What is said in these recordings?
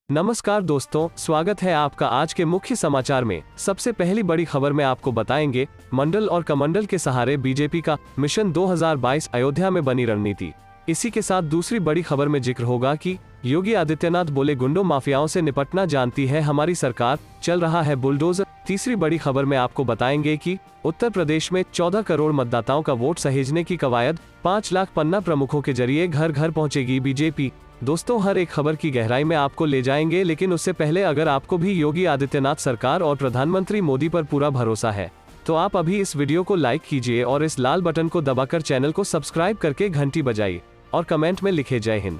नमस्कार दोस्तों, स्वागत है आपका आज के मुख्य समाचार में। सबसे पहली बड़ी खबर में आपको बताएंगे, मंडल और कमंडल के सहारे बीजेपी का मिशन 2022 अयोध्या में बनी रणनीति। इसी के साथ दूसरी बड़ी खबर में जिक्र होगा कि योगी आदित्यनाथ बोले, गुंडों माफियाओं से निपटना जानती है हमारी सरकार, चल रहा है बुलडोजर। तीसरी बड़ी खबर में आपको बताएंगे कि उत्तर प्रदेश में 14 करोड़ मतदाताओं का वोट सहेजने की कवायद, 5 लाख पन्ना प्रमुखों के जरिए घर घर पहुंचेगी बीजेपी। दोस्तों, हर एक खबर की गहराई में आपको ले जाएंगे, लेकिन उससे पहले अगर आपको भी योगी आदित्यनाथ सरकार और प्रधानमंत्री मोदी पर पूरा भरोसा है तो आप अभी इस वीडियो को लाइक कीजिए और इस लाल बटन को दबाकर चैनल को सब्सक्राइब करके घंटी बजाइए और कमेंट में लिखे जय हिंद।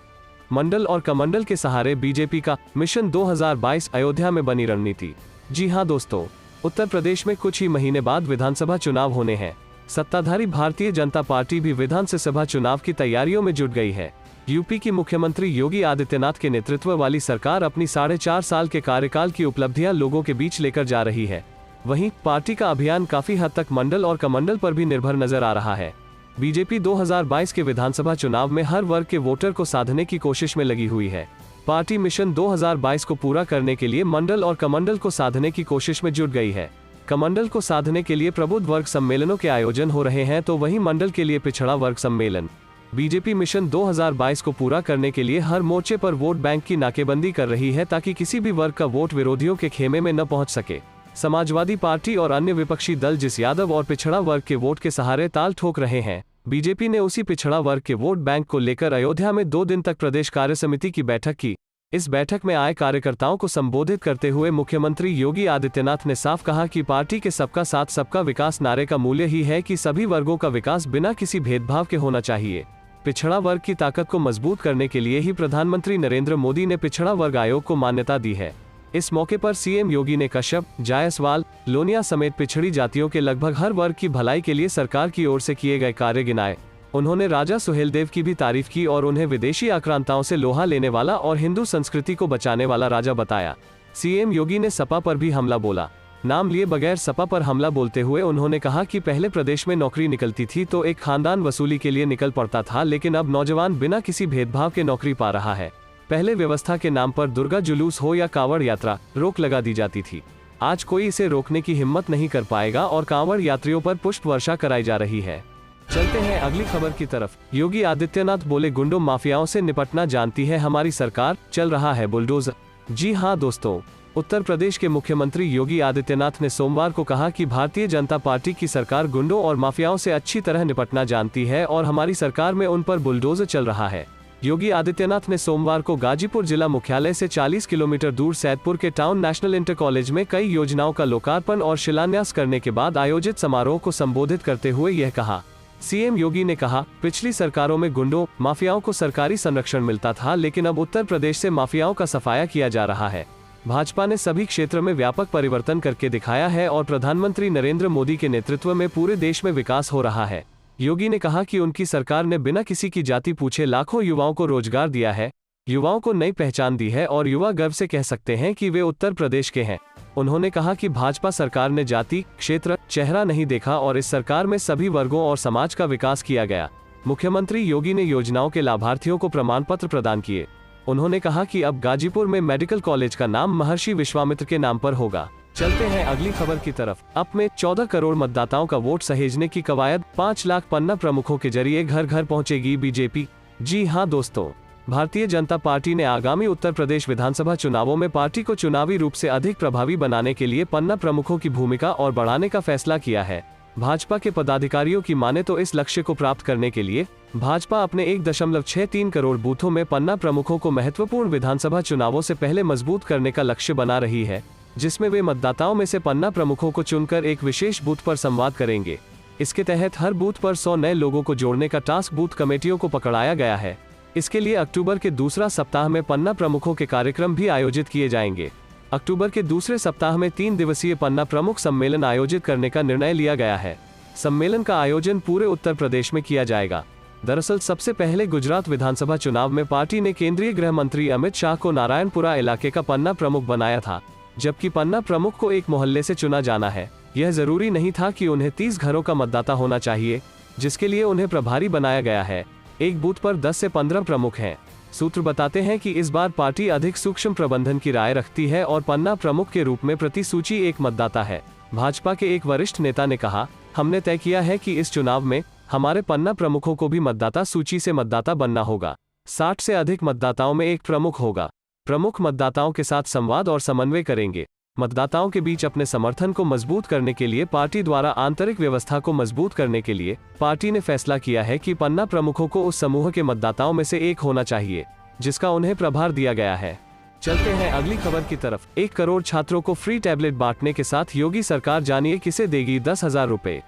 मंडल और कमंडल के सहारे बीजेपी का मिशन 2022 अयोध्या में बनी रणनीति। जी हां दोस्तों, उत्तर प्रदेश में कुछ ही महीने बाद विधानसभा चुनाव होने हैं। सत्ताधारी भारतीय जनता पार्टी भी विधानसभा चुनाव की तैयारियों में जुट गई है। यूपी की मुख्यमंत्री योगी आदित्यनाथ के नेतृत्व वाली सरकार अपनी 4.5 साल के कार्यकाल की उपलब्धियां लोगों के बीच लेकर जा रही है। वहीं पार्टी का अभियान काफी हद तक मंडल और कमंडल पर भी निर्भर नजर आ रहा है। बीजेपी 2022 के विधानसभा चुनाव में हर वर्ग के वोटर को साधने की कोशिश में लगी हुई है। पार्टी मिशन 2022 को पूरा करने के लिए मंडल और कमंडल को साधने की कोशिश में जुट गई है। कमंडल को साधने के लिए प्रबुद्ध वर्ग सम्मेलनों के आयोजन हो रहे हैं, तो वहीं मंडल के लिए पिछड़ा वर्ग सम्मेलन। बीजेपी मिशन 2022 को पूरा करने के लिए हर मोर्चे पर वोट बैंक की नाकेबंदी कर रही है, ताकि किसी भी वर्ग का वोट विरोधियों के खेमे में न पहुंच सके। समाजवादी पार्टी और अन्य विपक्षी दल जिस यादव और पिछड़ा वर्ग के वोट के सहारे ताल ठोक रहे हैं, बीजेपी ने उसी पिछड़ा वर्ग के वोट बैंक को लेकर अयोध्या में 2 दिन तक प्रदेश कार्य समिति की बैठक की। इस बैठक में आए कार्यकर्ताओं को संबोधित करते हुए मुख्यमंत्री योगी आदित्यनाथ ने साफ कहा कि पार्टी के सबका साथ सबका विकास नारे का मूल्य ही है कि सभी वर्गों का विकास बिना किसी भेदभाव के होना चाहिए। पिछड़ा वर्ग की ताकत को मजबूत करने के लिए ही प्रधानमंत्री नरेंद्र मोदी ने पिछड़ा वर्ग आयोग को मान्यता दी है। इस मौके पर सीएम योगी ने कश्यप, जायसवाल, लोनिया समेत पिछड़ी जातियों के लगभग हर वर्ग की भलाई के लिए सरकार की ओर से किए गए कार्य गिनाए। उन्होंने राजा सुहेलदेव की भी तारीफ की और उन्हें विदेशी आक्रांताओं से लोहा लेने वाला और हिंदू संस्कृति को बचाने वाला राजा बताया। सीएम योगी ने सपा पर भी हमला बोला। नाम लिए बगैर सपा पर हमला बोलते हुए उन्होंने कहा कि पहले प्रदेश में नौकरी निकलती थी तो एक खानदान वसूली के लिए निकल पड़ता था, लेकिन अब नौजवान बिना किसी भेदभाव के नौकरी पा रहा है। पहले व्यवस्था के नाम पर दुर्गा जुलूस हो या कांवड़ यात्रा, रोक लगा दी जाती थी। आज कोई इसे रोकने की हिम्मत नहीं कर पाएगा और कांवड़ यात्रियों पर पुष्प वर्षा कराई जा रही है। चलते हैं अगली खबर की तरफ। योगी आदित्यनाथ बोले, गुंडों माफियाओं से निपटना जानती है हमारी सरकार, चल रहा है बुलडोजर। जी हां दोस्तों, उत्तर प्रदेश के मुख्यमंत्री योगी आदित्यनाथ ने सोमवार को कहा कि भारतीय जनता पार्टी की सरकार गुंडों और माफियाओं से अच्छी तरह निपटना जानती है और हमारी सरकार में उन पर बुलडोजर चल रहा है। योगी आदित्यनाथ ने सोमवार को गाजीपुर जिला मुख्यालय से 40 किलोमीटर दूर सैदपुर के टाउन नेशनल इंटर कॉलेज में कई योजनाओं का लोकार्पण और शिलान्यास करने के बाद आयोजित समारोह को संबोधित करते हुए यह कहा। सीएम योगी ने कहा, पिछली सरकारों में गुंडों माफियाओं को सरकारी संरक्षण मिलता था, लेकिन अब उत्तर प्रदेश से माफियाओं का सफाया किया जा रहा है। भाजपा ने सभी क्षेत्र में व्यापक परिवर्तन करके दिखाया है और प्रधानमंत्री नरेंद्र मोदी के नेतृत्व में पूरे देश में विकास हो रहा है। योगी ने कहा कि उनकी सरकार ने बिना किसी की जाति पूछे लाखों युवाओं को रोजगार दिया है, युवाओं को नई पहचान दी है और युवा गर्व से कह सकते हैं कि वे उत्तर प्रदेश के हैं। उन्होंने कहा कि भाजपा सरकार ने जाति, क्षेत्र, चेहरा नहीं देखा और इस सरकार में सभी वर्गों और समाज का विकास किया गया। मुख्यमंत्री योगी ने योजनाओं के लाभार्थियों को प्रमाण पत्र प्रदान किए। उन्होंने कहा कि अब गाजीपुर में मेडिकल कॉलेज का नाम महर्षि विश्वामित्र के नाम पर होगा। चलते हैं अगली खबर की तरफ। अब में 14 करोड़ मतदाताओं का वोट सहेजने की कवायद, 5 लाख पन्ना प्रमुखों के जरिए घर घर पहुंचेगी बीजेपी। जी हां दोस्तों, भारतीय जनता पार्टी ने आगामी उत्तर प्रदेश विधानसभा चुनावों में पार्टी को चुनावी रूप से अधिक प्रभावी बनाने के लिए पन्ना प्रमुखों की भूमिका और बढ़ाने का फैसला किया है। भाजपा के पदाधिकारियों की माने तो इस लक्ष्य को प्राप्त करने के लिए भाजपा अपने 1.63 करोड़ बूथों में पन्ना प्रमुखों को महत्वपूर्ण विधानसभा चुनावों से पहले मजबूत करने का लक्ष्य बना रही है, जिसमें वे मतदाताओं में से पन्ना प्रमुखों को चुनकर एक विशेष बूथ पर संवाद करेंगे। इसके तहत हर बूथ पर 100 नए लोगों को जोड़ने का टास्क बूथ कमेटियों को पकड़ाया गया है। इसके लिए अक्टूबर के दूसरा सप्ताह में पन्ना प्रमुखों के कार्यक्रम भी आयोजित किए जाएंगे। अक्टूबर के दूसरे सप्ताह में 3 दिवसीय पन्ना प्रमुख सम्मेलन आयोजित करने का निर्णय लिया गया है। सम्मेलन का आयोजन पूरे उत्तर प्रदेश में किया जाएगा। दरअसल सबसे पहले गुजरात विधानसभा चुनाव में पार्टी ने केंद्रीय गृह मंत्री अमित शाह को नारायणपुरा इलाके का पन्ना प्रमुख बनाया था, जबकि पन्ना प्रमुख को एक मोहल्ले से चुना जाना है। यह जरूरी नहीं था कि उन्हें 30 घरों का मतदाता होना चाहिए, जिसके लिए उन्हें प्रभारी बनाया गया है। एक बूथ पर 10 से 15 प्रमुख हैं। सूत्र बताते हैं कि इस बार पार्टी अधिक सूक्ष्म प्रबंधन की राय रखती है और पन्ना प्रमुख के रूप में प्रति सूची एक मतदाता है। भाजपा के एक वरिष्ठ नेता ने कहा, हमने तय किया है कि इस चुनाव में हमारे पन्ना प्रमुखों को भी मतदाता सूची से मतदाता बनना होगा। 60 से अधिक मतदाताओं में एक प्रमुख होगा। प्रमुख मतदाताओं के साथ संवाद और समन्वय करेंगे। मतदाताओं के बीच अपने समर्थन को मजबूत करने के लिए पार्टी द्वारा आंतरिक व्यवस्था को मजबूत करने के लिए पार्टी ने फैसला किया है कि पन्ना प्रमुखों को उस समूह के मतदाताओं में से एक होना चाहिए जिसका उन्हें प्रभार दिया गया है। चलते हैं अगली खबर की तरफ। 1 करोड़ छात्रों को फ्री टैबलेट बांटने के साथ योगी सरकार जानिए किसे देगी 10,000 रुपए।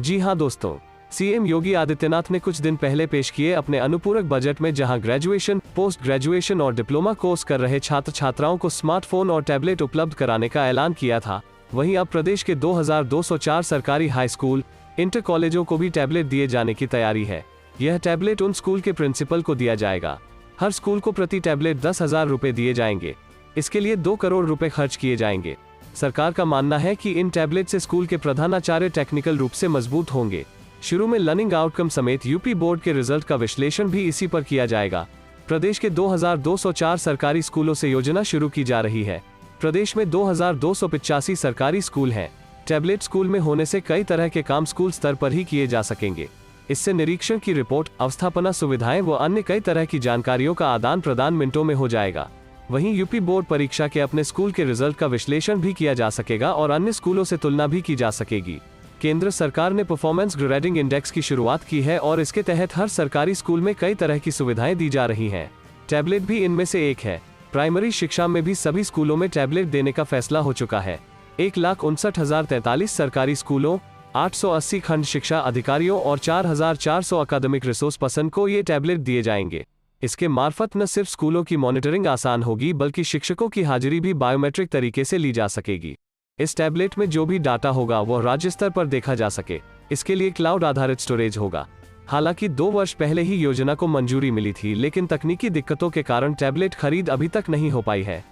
जी हां दोस्तों, सीएम योगी आदित्यनाथ ने कुछ दिन पहले पेश किए अपने अनुपूरक बजट में जहां ग्रेजुएशन, पोस्ट ग्रेजुएशन और डिप्लोमा कोर्स कर रहे छात्र छात्राओं को स्मार्टफोन और टैबलेट उपलब्ध कराने का ऐलान किया था, वहीं अब प्रदेश के 2204 सरकारी हाई स्कूल, इंटर कॉलेजों को भी टैबलेट दिए जाने की तैयारी है। यह टैबलेट उन स्कूल के प्रिंसिपल को दिया जाएगा। हर स्कूल को प्रति टैबलेट 10,000 रुपए दिए जाएंगे। इसके लिए 2 करोड़ रुपए खर्च किए जाएंगे। सरकार का मानना है कि इन टैबलेट से स्कूल के प्रधानाचार्य टेक्निकल रूप से मजबूत होंगे। शुरू में लर्निंग आउटकम समेत यूपी बोर्ड के रिजल्ट का विश्लेषण भी इसी पर किया जाएगा। प्रदेश के 2204 सरकारी स्कूलों से योजना शुरू की जा रही है। प्रदेश में 2285 सरकारी स्कूल हैं। टैबलेट स्कूल में होने से कई तरह के काम स्कूल स्तर पर ही किए जा सकेंगे। इससे निरीक्षण की रिपोर्ट, अवस्थापना सुविधाएं व अन्य कई तरह की जानकारियों का आदान प्रदान मिनटों में हो जाएगा। वहीं यूपी बोर्ड परीक्षा के अपने स्कूल के रिजल्ट का विश्लेषण भी किया जा सकेगा और अन्य स्कूलों से तुलना भी की जा सकेगी। केंद्र सरकार ने परफॉर्मेंस ग्रेडिंग इंडेक्स की शुरुआत की है और इसके तहत हर सरकारी स्कूल में कई तरह की सुविधाएं दी जा रही हैं। टैबलेट भी इनमें से एक है। प्राइमरी शिक्षा में भी सभी स्कूलों में टैबलेट देने का फैसला हो चुका है। 1,59,043 सरकारी स्कूलों, 880 खंड शिक्षा अधिकारियों और 4,400 अकादमिक रिसोर्स पर्सन को ये टैबलेट दिए जाएंगे। इसके मार्फत न सिर्फ स्कूलों की मॉनिटरिंग आसान होगी बल्कि शिक्षकों की हाजिरी भी बायोमेट्रिक तरीके से ली जा सकेगी। इस टैबलेट में जो भी डाटा होगा वह राज्य स्तर पर देखा जा सके। इसके लिए क्लाउड आधारित स्टोरेज होगा। हालांकि 2 वर्ष पहले ही योजना को मंजूरी मिली थी, लेकिन तकनीकी दिक्कतों के कारण टैबलेट खरीद अभी तक नहीं हो पाई है।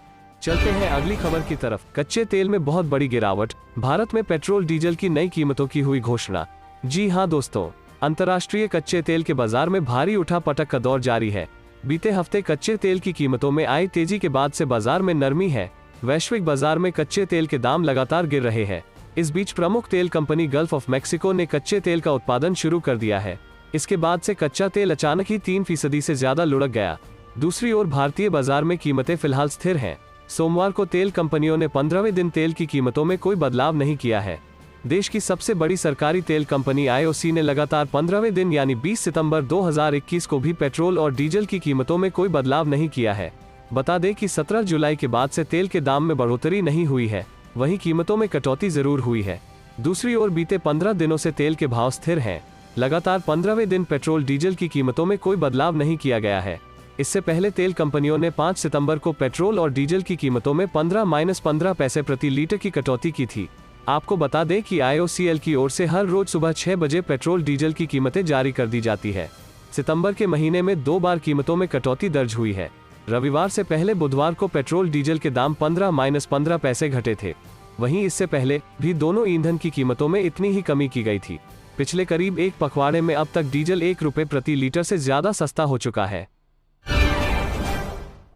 चलते हैं अगली खबर की तरफ। कच्चे तेल में बहुत बड़ी गिरावट, भारत में पेट्रोल डीजल की नई कीमतों की हुई घोषणा। जी हां दोस्तों, अंतर्राष्ट्रीय कच्चे तेल के बाजार में भारी उठापटक का दौर जारी है। बीते हफ्ते कच्चे तेल की कीमतों में आई तेजी के बाद से बाजार में नरमी है। वैश्विक बाजार में कच्चे तेल के दाम लगातार गिर रहे हैं। इस बीच प्रमुख तेल कंपनी गल्फ ऑफ मैक्सिको ने कच्चे तेल का उत्पादन शुरू कर दिया है। इसके बाद से कच्चा तेल अचानक ही 3% से ज्यादा लुढ़क गया। दूसरी ओर भारतीय बाजार में कीमतें फिलहाल स्थिर हैं। सोमवार को तेल कंपनियों ने 15वें दिन तेल की कीमतों में कोई बदलाव नहीं किया है। देश की सबसे बड़ी सरकारी तेल कंपनी IOC ने लगातार 15वें दिन यानी 20 सितंबर 2021 को भी पेट्रोल और डीजल की कीमतों में कोई बदलाव नहीं किया है। बता दें कि 17 जुलाई के बाद से तेल के दाम में बढ़ोतरी नहीं हुई है, वहीं कीमतों में कटौती जरूर हुई है। दूसरी ओर बीते 15 दिनों से तेल के भाव स्थिर हैं। लगातार 15वें दिन पेट्रोल डीजल की कीमतों में कोई बदलाव नहीं किया गया है। इससे पहले तेल कंपनियों ने 5 सितंबर को पेट्रोल और डीजल की कीमतों में 15 पैसे प्रति लीटर की कटौती की थी। आपको बता दें कि IOCL की ओर से हर रोज सुबह 6 बजे पेट्रोल डीजल की कीमतें जारी कर दी जाती है। सितंबर के महीने में 2 बार कीमतों में कटौती दर्ज हुई है। रविवार से पहले बुधवार को पेट्रोल डीजल के दाम 15 पैसे घटे थे। वहीं इससे पहले भी दोनों ईंधन की कीमतों में इतनी ही कमी की गई थी। पिछले करीब 1 पखवाड़े में अब तक डीजल 1 रुपए प्रति लीटर से ज्यादा सस्ता हो चुका है।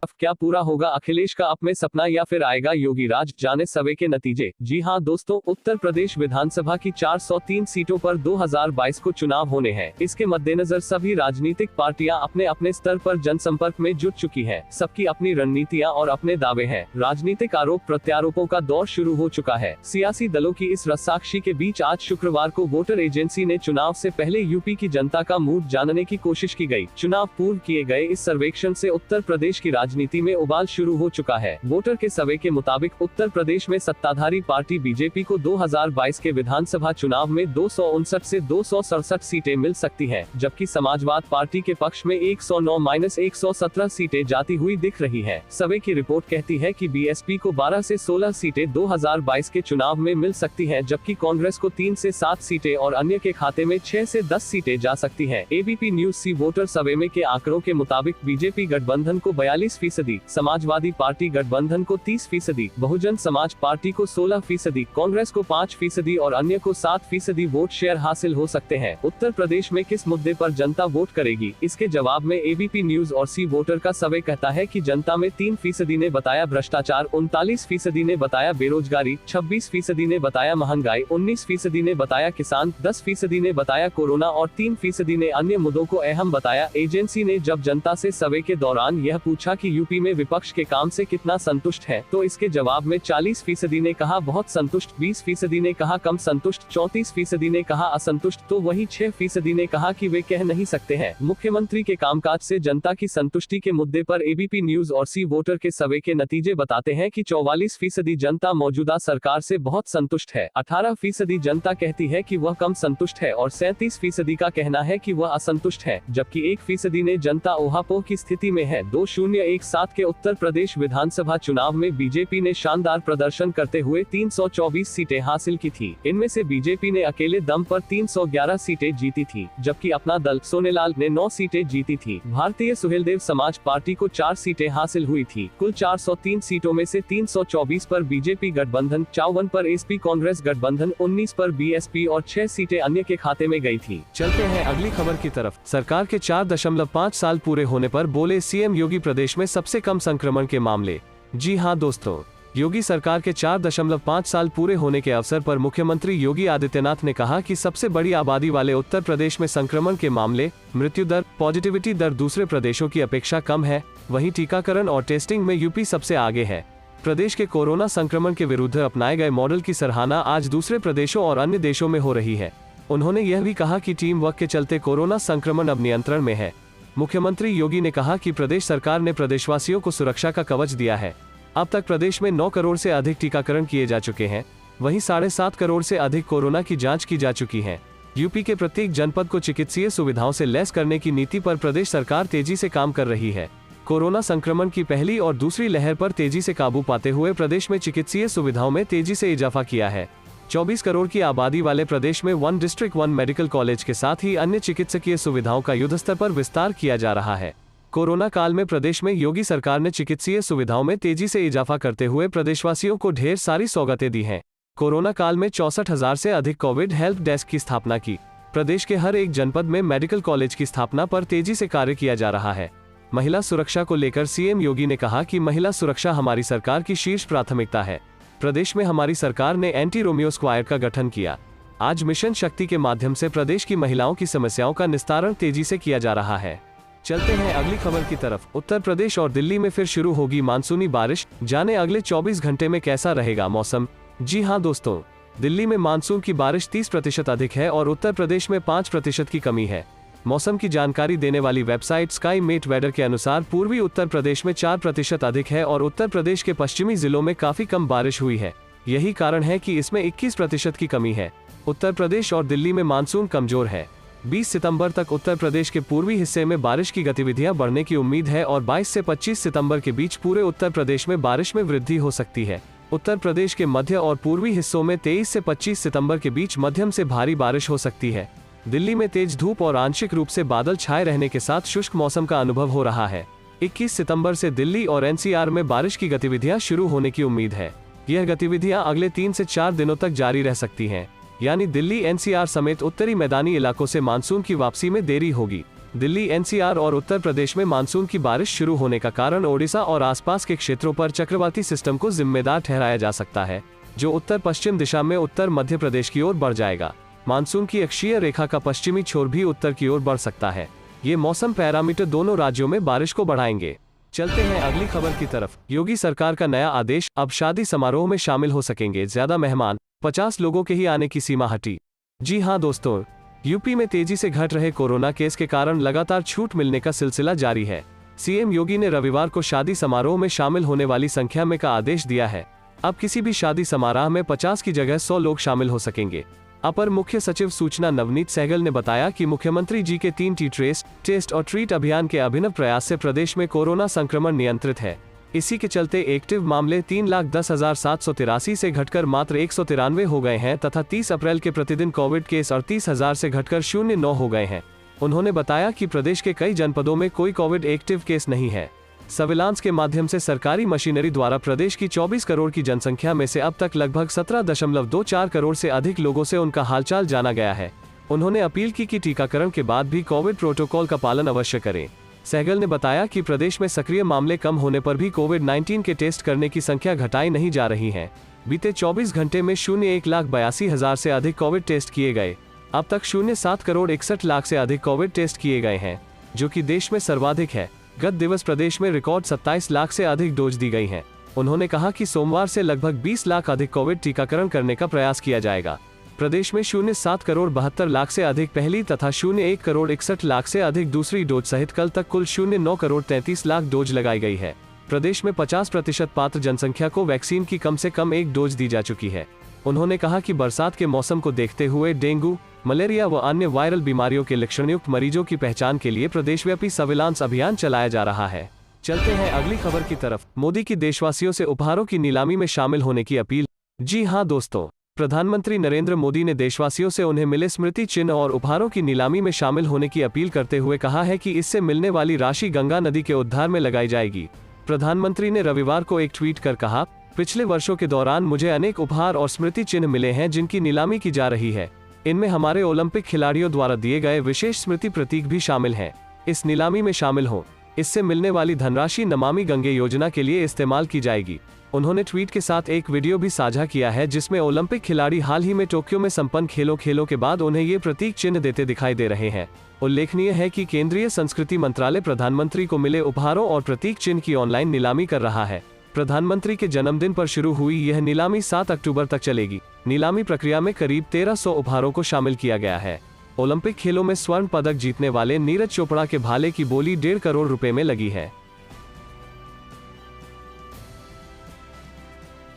अब क्या पूरा होगा अखिलेश का अपने सपना या फिर आएगा योगी राज, जाने सर्वे के नतीजे। जी हां दोस्तों, उत्तर प्रदेश विधानसभा की 403 सीटों पर 2022 को चुनाव होने हैं। इसके मद्देनजर सभी राजनीतिक पार्टियां अपने अपने स्तर पर जनसंपर्क में जुट चुकी हैं। सबकी अपनी रणनीतियां और अपने दावे हैं। राजनीतिक आरोप प्रत्यारोपों का दौर शुरू हो चुका है। सियासी दलों की इस रस्साकशी के बीच आज शुक्रवार को वोटर एजेंसी ने चुनाव से पहले यूपी की जनता का मूड जानने की कोशिश की गई। चुनाव पूर्व किए गए इस सर्वेक्षण से उत्तर प्रदेश की राजनीति में उबाल शुरू हो चुका है। वोटर के सर्वे के मुताबिक उत्तर प्रदेश में सत्ताधारी पार्टी बीजेपी को 2022 के विधानसभा चुनाव में 259 से 267 सीटें मिल सकती हैं, जबकि समाजवाद पार्टी के पक्ष में 109-117 सीटें जाती हुई दिख रही हैं। सर्वे की रिपोर्ट कहती है कि बीएसपी को 12 से 16 सीटें 2022 के चुनाव में मिल सकती हैं, जबकि कांग्रेस को 3 से 7 सीटें और अन्य के खाते में 6 से 10 सीटें जा सकती हैं। एबीपी न्यूज सी वोटर सर्वे में के आंकड़ों के मुताबिक बीजेपी गठबंधन को 42 30%, समाजवादी पार्टी गठबंधन को 30%, बहुजन समाज पार्टी को 16%, कांग्रेस को 5% और अन्य को 7% वोट शेयर हासिल हो सकते हैं। उत्तर प्रदेश में किस मुद्दे पर जनता वोट करेगी? इसके जवाब में एबीपी न्यूज और सी वोटर का सर्वे कहता है कि जनता में 3% ने बताया भ्रष्टाचार, 39% ने बताया बेरोजगारी, 26% ने बताया महंगाई, 19% ने बताया किसान, 10% ने बताया कोरोना और 3% ने अन्य मुद्दों को अहम बताया। एजेंसी ने जब जनता से सर्वे के दौरान यह पूछा कि यूपी में विपक्ष के काम से कितना संतुष्ट है, तो इसके जवाब में 40% ने कहा बहुत संतुष्ट, 20% ने कहा कम संतुष्ट, 34% ने कहा असंतुष्ट, तो वही 6% ने कहा कि वे कह नहीं सकते हैं। मुख्यमंत्री के कामकाज से जनता की संतुष्टि के मुद्दे पर एबीपी न्यूज और सी वोटर के सर्वे के नतीजे बताते हैं कि 44% जनता मौजूदा सरकार से बहुत संतुष्ट है, 18% जनता कहती है कि वह कम संतुष्ट है और 37% का कहना है कि वह असंतुष्ट है, जबकि 1% ने जनता ऊहापोह की स्थिति में है। 2017 के उत्तर प्रदेश विधानसभा चुनाव में बीजेपी ने शानदार प्रदर्शन करते हुए 324 सीटें हासिल की थी। इनमें से बीजेपी ने अकेले दम पर 311 सीटें जीती थी, जबकि अपना दल सोनेलाल ने 9 सीटें जीती थी। भारतीय सुहेलदेव समाज पार्टी को 4 सीटें हासिल हुई थी। कुल 403 सीटों में से 324 पर बीजेपी गठबंधन, 54 पर एसपी कांग्रेस गठबंधन, 19 पर बीएसपी और 6 सीटें अन्य के खाते में गई थी। चलते हैं अगली खबर की तरफ। सरकार के 4.5 साल पूरे होने पर बोले सीएम योगी, प्रदेश में सबसे कम संक्रमण के मामले। जी हां दोस्तों, योगी सरकार के 4.5 साल पूरे होने के अवसर पर मुख्यमंत्री योगी आदित्यनाथ ने कहा कि सबसे बड़ी आबादी वाले उत्तर प्रदेश में संक्रमण के मामले, मृत्यु दर, पॉजिटिविटी दर दूसरे प्रदेशों की अपेक्षा कम है। वहीं टीकाकरण और टेस्टिंग में यूपी सबसे आगे है। प्रदेश के कोरोना संक्रमण के विरुद्ध अपनाए गए मॉडल की सराहना आज दूसरे प्रदेशों और अन्य देशों में हो रही है। उन्होंने यह भी कहा कि टीम वर्क के चलते कोरोना संक्रमण अब नियंत्रण में है। मुख्यमंत्री योगी ने कहा कि प्रदेश सरकार ने प्रदेशवासियों को सुरक्षा का कवच दिया है। अब तक प्रदेश में 9 करोड़ से अधिक टीकाकरण किए जा चुके हैं। वहीं 7.5 करोड़ से अधिक कोरोना की जांच की जा चुकी है। यूपी के प्रत्येक जनपद को चिकित्सीय सुविधाओं से लैस करने की नीति पर प्रदेश सरकार तेजी से काम कर रही है। कोरोना संक्रमण की पहली और दूसरी लहर पर तेजी से काबू पाते हुए प्रदेश में चिकित्सीय सुविधाओं में तेजी से इजाफा किया है। 24 करोड़ की आबादी वाले प्रदेश में 1 डिस्ट्रिक्ट 1 मेडिकल कॉलेज के साथ ही अन्य चिकित्सकीय सुविधाओं का युद्धस्तर पर विस्तार किया जा रहा है। कोरोना काल में प्रदेश में योगी सरकार ने चिकित्सीय सुविधाओं में तेजी से इजाफा करते हुए प्रदेशवासियों को ढेर सारी सौगातें दी हैं। कोरोना काल में 64,000 से अधिक कोविड हेल्प डेस्क की स्थापना की। प्रदेश के हर एक जनपद में मेडिकल कॉलेज की स्थापना पर तेजी से कार्य किया जा रहा है। महिला सुरक्षा को लेकर सीएम योगी ने कहा कि महिला सुरक्षा हमारी सरकार की शीर्ष प्राथमिकता है। प्रदेश में हमारी सरकार ने एंटी रोमियो स्क्वाड का गठन किया। आज मिशन शक्ति के माध्यम से प्रदेश की महिलाओं की समस्याओं का निस्तारण तेजी से किया जा रहा है। चलते हैं अगली खबर की तरफ। उत्तर प्रदेश और दिल्ली में फिर शुरू होगी मानसूनी बारिश, जाने अगले 24 घंटे में कैसा रहेगा मौसम। जी हां दोस्तों, दिल्ली में मानसून की बारिश 30% अधिक है और उत्तर प्रदेश में 5% की कमी है। मौसम की जानकारी देने वाली वेबसाइट स्काई मेट वेदर के अनुसार पूर्वी उत्तर प्रदेश में 4% अधिक है और उत्तर प्रदेश के पश्चिमी जिलों में काफी कम बारिश हुई है। यही कारण है कि इसमें 21% की कमी है। उत्तर प्रदेश और दिल्ली में मानसून कमजोर है। 20 सितंबर तक उत्तर प्रदेश के पूर्वी हिस्से में बारिश की गतिविधियां बढ़ने की उम्मीद है और 22 से 25 सितंबर के बीच पूरे उत्तर प्रदेश में बारिश में वृद्धि हो सकती है। उत्तर प्रदेश के मध्य और पूर्वी हिस्सों में 23 से 25 सितंबर के बीच मध्यम से भारी बारिश हो सकती है। दिल्ली में तेज धूप और आंशिक रूप से बादल छाए रहने के साथ शुष्क मौसम का अनुभव हो रहा है। 21 सितंबर से दिल्ली और एनसीआर में बारिश की गतिविधियां शुरू होने की उम्मीद है। यह गतिविधियां अगले 3 से 4 दिनों तक जारी रह सकती हैं। यानी दिल्ली एनसीआर समेत उत्तरी मैदानी इलाकों से मानसून की वापसी में देरी होगी। दिल्ली एनसीआर और उत्तर प्रदेश में मानसून की बारिश शुरू होने का कारण ओडिशा और आसपास के क्षेत्रों पर चक्रवाती सिस्टम को जिम्मेदार ठहराया जा सकता है, जो उत्तर पश्चिम दिशा में उत्तर मध्य प्रदेश की ओर बढ़ जाएगा। मानसून की अक्षीय रेखा का पश्चिमी छोर भी उत्तर की ओर बढ़ सकता है। ये मौसम पैरामीटर दोनों राज्यों में बारिश को बढ़ाएंगे। चलते हैं अगली खबर की तरफ। योगी सरकार का नया आदेश, अब शादी समारोह में शामिल हो सकेंगे ज्यादा मेहमान, 50 लोगों के ही आने की सीमा हटी। जी हां दोस्तों, यूपी में तेजी से घट रहे कोरोना केस के कारण लगातार छूट मिलने का सिलसिला जारी है। सीएम योगी ने रविवार को शादी समारोह में शामिल होने वाली संख्या में का आदेश दिया है। अब किसी भी शादी समारोह में 50 की जगह 100 लोग शामिल हो सकेंगे। अपर मुख्य सचिव सूचना नवनीत सहगल ने बताया कि मुख्यमंत्री जी के 3T ट्रेस, टेस्ट और ट्रीट अभियान के अभिनव प्रयास से प्रदेश में कोरोना संक्रमण नियंत्रित है। इसी के चलते एक्टिव मामले 3,10,783 से घटकर मात्र 193 हो गए हैं तथा 30 अप्रैल के प्रतिदिन कोविड केस 38,000 से घटकर 0.9 हो गए हैं। उन्होंने बताया कि प्रदेश के कई जनपदों में कोई कोविड एक्टिव केस नहीं है। सर्विलांस के माध्यम से सरकारी मशीनरी द्वारा प्रदेश की 24 करोड़ की जनसंख्या में से अब तक लगभग 17.24 करोड़ से अधिक लोगों से उनका हालचाल जाना गया है। उन्होंने अपील की कि टीकाकरण के बाद भी कोविड प्रोटोकॉल का पालन अवश्य करें। सहगल ने बताया कि प्रदेश में सक्रिय मामले कम होने पर भी कोविड-19 के टेस्ट करने की संख्या घटाई नहीं जा रही है। बीते 24 घंटे में 1,82,000 से अधिक कोविड टेस्ट किए गए। अब तक 7 करोड़ 61 लाख से अधिक कोविड टेस्ट किए गए हैं, जो कि देश में सर्वाधिक है। गत दिवस प्रदेश में रिकॉर्ड 27 लाख से अधिक डोज दी गई हैं। उन्होंने कहा कि सोमवार से लगभग 20 लाख अधिक कोविड टीकाकरण करने का प्रयास किया जाएगा। प्रदेश में 7 करोड़ 72 लाख से अधिक पहली तथा 1 करोड़ 61 लाख से अधिक दूसरी डोज सहित कल तक कुल 9 करोड़ 33 लाख डोज लगाई गई है। प्रदेश में 50% पात्र जनसंख्या को वैक्सीन की कम से कम एक डोज दी जा चुकी है। उन्होंने कहा कि बरसात के मौसम को देखते हुए डेंगू, मलेरिया व अन्य वायरल बीमारियों के लक्षणयुक्त मरीजों की पहचान के लिए प्रदेशव्यापी सर्विलांस अभियान चलाया जा रहा है। चलते हैं अगली खबर की तरफ। मोदी की देशवासियों से उपहारों की नीलामी में शामिल होने की अपील। जी हां दोस्तों, प्रधानमंत्री नरेंद्र मोदी ने देशवासियों से उन्हें मिले स्मृति चिन्ह और उपहारों की नीलामी में शामिल होने की अपील करते हुए कहा है कि इससे मिलने वाली राशि गंगा नदी के उद्धार में लगाई जाएगी। प्रधानमंत्री ने रविवार को एक ट्वीट कर कहा, पिछले वर्षों के दौरान मुझे अनेक उपहार और स्मृति चिन्ह मिले हैं जिनकी नीलामी की जा रही है। इनमें हमारे ओलंपिक खिलाड़ियों द्वारा दिए गए विशेष स्मृति प्रतीक भी शामिल हैं। इस नीलामी में शामिल हों। इससे मिलने वाली धनराशि नमामि गंगे योजना के लिए इस्तेमाल की जाएगी। उन्होंने ट्वीट के साथ एक वीडियो भी साझा किया है जिसमें ओलंपिक खिलाड़ी हाल ही में टोक्यो में संपन्न खेलों के बाद उन्हें ये प्रतीक चिन्ह देते दिखाई दे रहे हैं। उल्लेखनीय है कि केंद्रीय संस्कृति मंत्रालय प्रधानमंत्री को मिले उपहारों और प्रतीक चिन्ह की ऑनलाइन नीलामी कर रहा है। प्रधानमंत्री के जन्मदिन पर शुरू हुई यह नीलामी 7 अक्टूबर तक चलेगी। नीलामी प्रक्रिया में करीब 1300 उपहारों को शामिल किया गया है। ओलंपिक खेलों में स्वर्ण पदक जीतने वाले नीरज चोपड़ा के भाले की बोली 1.5 करोड़ रुपए में लगी है।